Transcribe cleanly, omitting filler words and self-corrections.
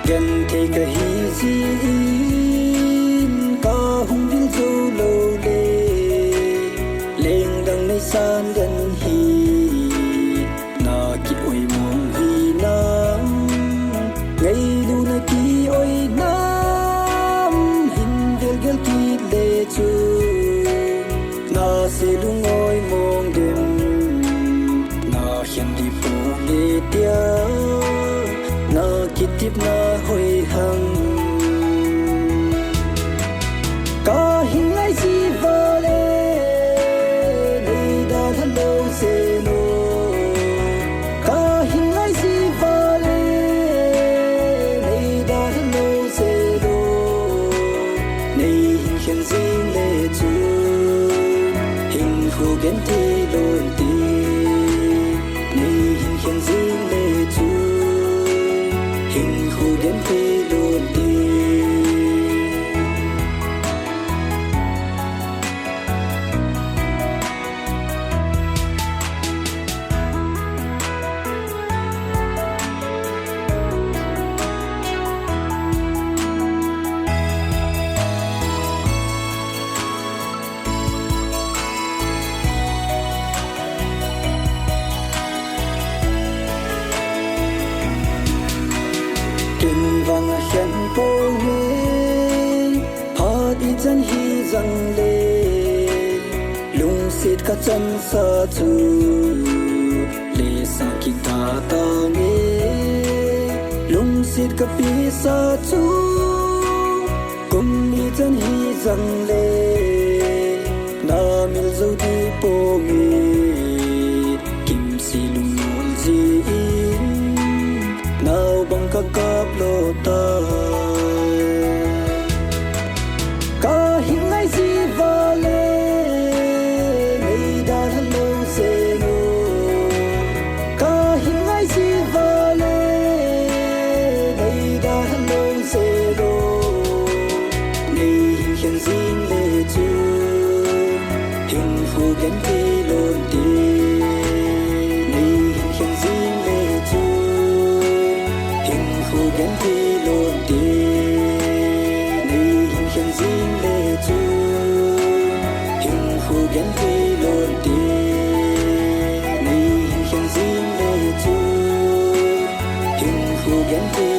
gần thì cả hi zin ca hung vil zo lo le leng dang nei san gần hi na ki oi mong hi nam ngày lu na ki oi nam hin del gel ki le chu na se lu ngoi mong dem na hian di pu le tia na kitip na hoi hang ka hin lai si vale nei da thalo se no ka hin lai si vale nei da thalo se no nei hin khen zin le chu hin hu gen ti lon ti nei hin khen zin le chu hin hu gen ti lon ti kinh vang khen po nghe ha đi chân hi răng lê lung xịt cả chân sa chu lê sa kinh ta ta nghe lung xịt cả pi sa chu cùng đi chân hi răng lê na mil zo đi po nghe kim si lung mol ji nào bằng các cặp lô ta ca hin ngay gì va lê ngày đã thân lâu se no ca hin ngay gì va lê ngày đã thân lâu se no ngày hin khen zin lê chu hin phu gen ti lon ti ngày hin khen zin lê chu gen ti lon ti nei hin khen zin le chu hin hu gen ti lon ti nei hin khen zin le chu hin hu gen ti